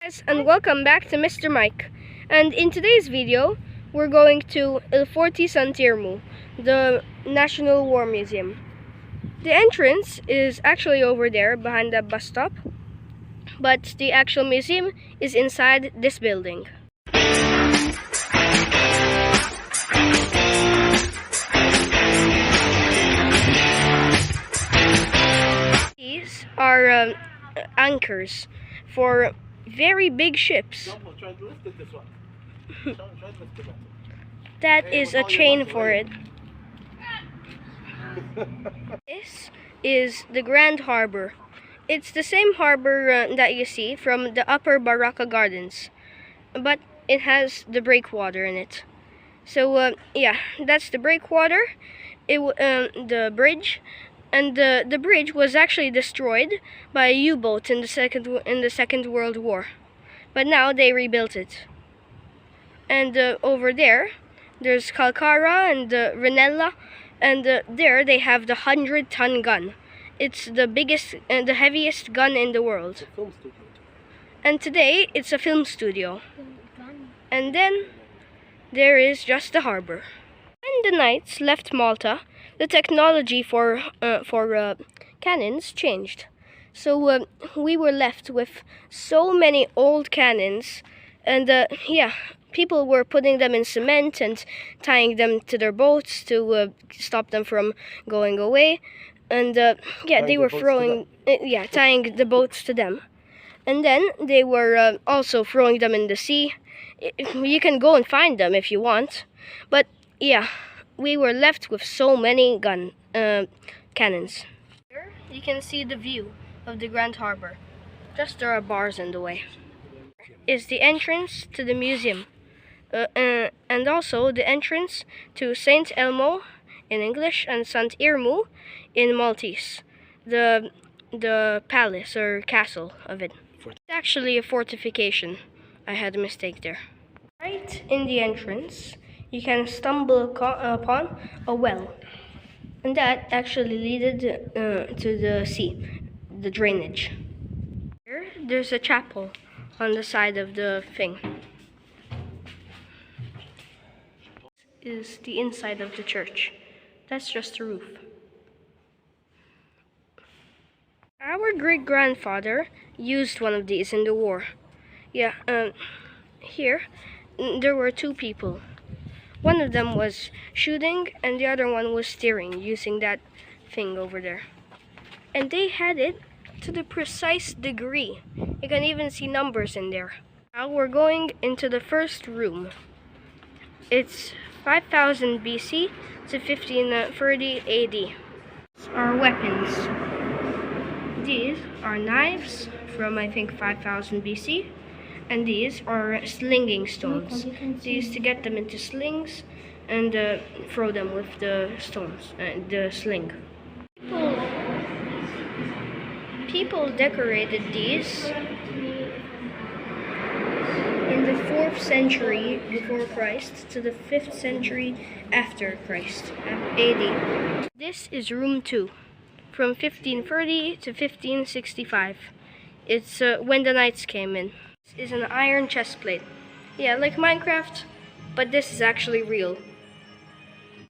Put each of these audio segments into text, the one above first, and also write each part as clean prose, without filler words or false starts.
Yes, and welcome back to Mr. Mike. And in today's video, we're going to Il Forti San Tirmu, the National War Museum. The entrance is actually over there behind the bus stop, but the actual museum is inside this building. These are anchors for very big ships. That is a chain for it. This is the Grand Harbor. It's the same harbor that you see from the Upper Baraka Gardens, but it has the breakwater in it. So yeah, that's the breakwater. The bridge. And the bridge was actually destroyed by a U-boat in the Second World War, but now they rebuilt it. And over there's Calcara and Ranella, and there they have the 100-ton gun. It's the biggest and the heaviest gun in the world. And today it's a film studio. And then there is just the harbor. When the Knights left Malta, the technology for cannons changed. So we were left with so many old cannons, and yeah, people were putting them in cement and tying them to their boats to stop them from going away. And yeah, they were tying the boats to them. And then they were also throwing them in the sea. You can go and find them if you want, but yeah, we were left with so many cannons. Here you can see the view of the Grand Harbor. Just there are bars in the way. Is the entrance to the museum, and also the entrance to Saint Elmo in English and Sant Irmu in Maltese. The palace or castle of it. It's actually a fortification. I had a mistake there. Right in the entrance, you can stumble upon a well, and that actually leads to the sea, the drainage. Here, there's a chapel on the side of the thing. This is the inside of the church. That's just the roof. Our great-grandfather used one of these in the war. Yeah, here there were two people. One of them was shooting and the other one was steering using that thing over there. And they had it to the precise degree. You can even see numbers in there. Now we're going into the first room. It's 5000 BC to 1530 AD. These are weapons. These are knives from I think 5000 BC. And these are slinging stones. They used to get them into slings and throw them with the stones, the sling. People decorated these in the 4th century before Christ to the 5th century after Christ, AD. This is room 2, from 1530 to 1565. It's when the Knights came in. Is an iron chest plate. Yeah, like Minecraft, but this is actually real.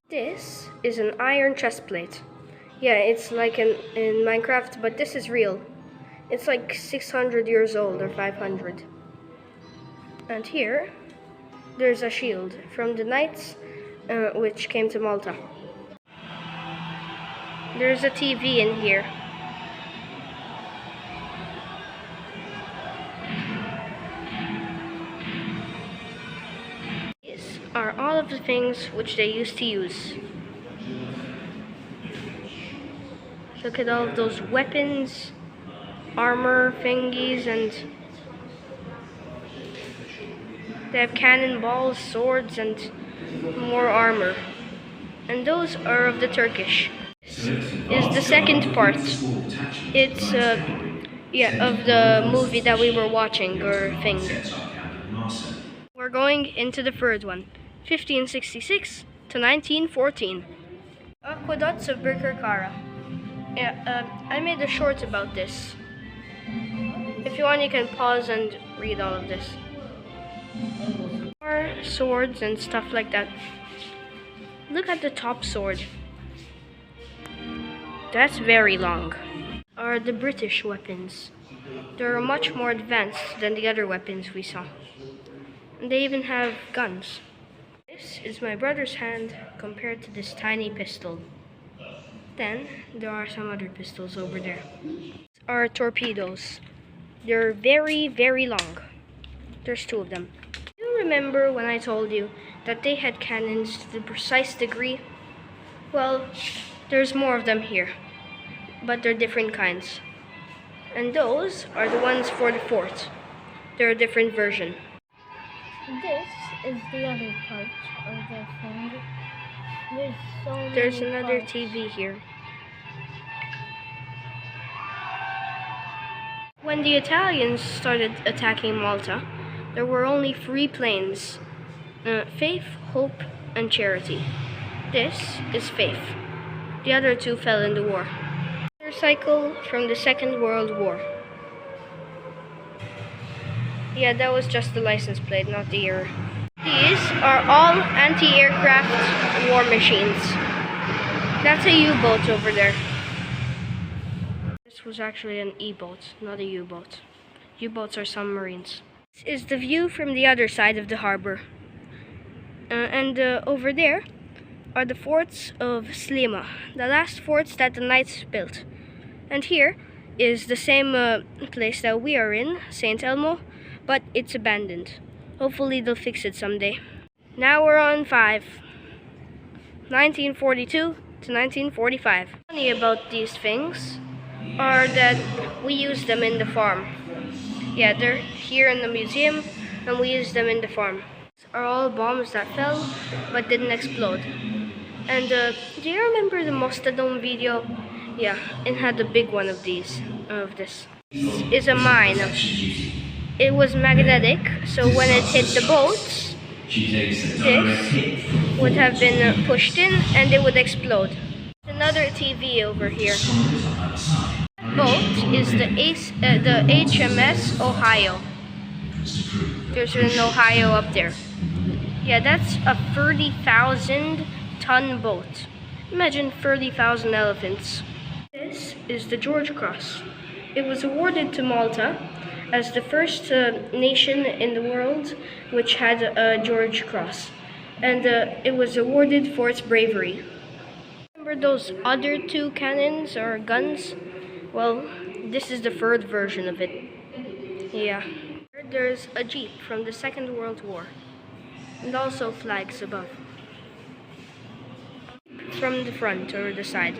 This is an iron chest plate. Yeah, it's like in Minecraft, but this is real. It's like 600 years old or 500. And here, there's a shield from the Knights, which came to Malta. There's a TV in here. Are all of the things which they used to use. Look at all of those weapons, armor thingies, and they have cannonballs, swords, and more armor. And those are of the Turkish. This is the second part. It's yeah, of the movie that we were watching or thing. We're going into the third one. 1566 to 1914. Aqueducts of Birkirkara. Yeah, I made a short about this. If you want, you can pause and read all of this. Or swords and stuff like that. Look at the top sword. That's very long. Are the British weapons. They're much more advanced than the other weapons we saw. And they even have guns. This is my brother's hand compared to this tiny pistol. Then there are some other pistols over there. Are torpedoes. They're very, very long. There's 2 of them. Do you remember when I told you that they had cannons to the precise degree? Well, there's more of them here, but they're different kinds. And those are the ones for the fort. They're a different version. This is the other part of the thing. There's another TV here. When the Italians started attacking Malta, there were only 3 planes. Faith, Hope, and Charity. This is Faith. The other 2 fell in the war. Motorcycle from the Second World War. Yeah, that was just the license plate, not the year. These are all anti-aircraft war machines. That's a U-boat over there. This was actually an E-boat, not a U-boat. U-boats are submarines. This is the view from the other side of the harbor. And over there are the forts of Slima, the last forts that the knights built. And here is the same place that we are in, St. Elmo, but it's abandoned. Hopefully they'll fix it someday. Now we're on 5. 1942 to 1945. Funny about these things are that we use them in the farm. Yeah, they're here in the museum and we use them in the farm. These are all bombs that fell but didn't explode. And do you remember the Mastodon video? Yeah, it had a big one of these, of this. This is a mine. It was magnetic, so when it hit the boats, this would have been pushed in and it would explode. Another TV over here. Boat is the HMS Ohio. There's an Ohio up there. Yeah, that's a 30,000 ton boat. Imagine 30,000 elephants. This is the George Cross. It was awarded to Malta as the first nation in the world which had a George Cross. And it was awarded for its bravery. Remember those other 2 cannons or guns? Well, this is the 3rd version of it. Yeah. There's a jeep from the Second World War. And also flags above. From the front or the side.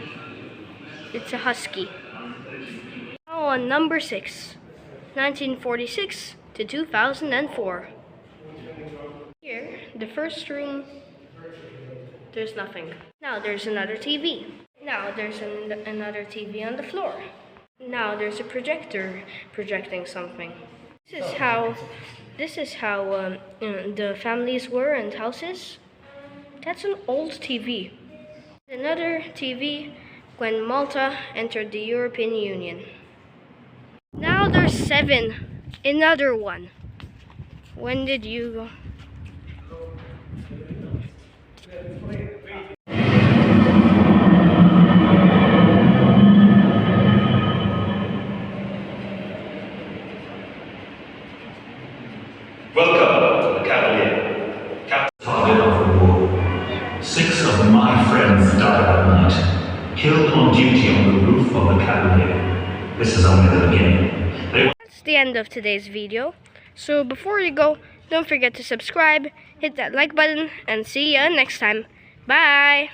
It's a Husky. Now on number 6. 1946 to 2004. Here, the first room, there's nothing. Now there's another TV. Now there's another TV on the floor. Now there's a projector projecting something. This is how the families were and houses. That's an old TV. Another TV when Malta entered the European Union. Now there's 7. Another one. When did you go? Welcome to the Cavalier. Target of the war. 6 of my friends died that night, killed on duty on the roof of the Cavalier. This is only the beginning. That's the end of today's video. So before you go, don't forget to subscribe, hit that like button, and see ya next time. Bye!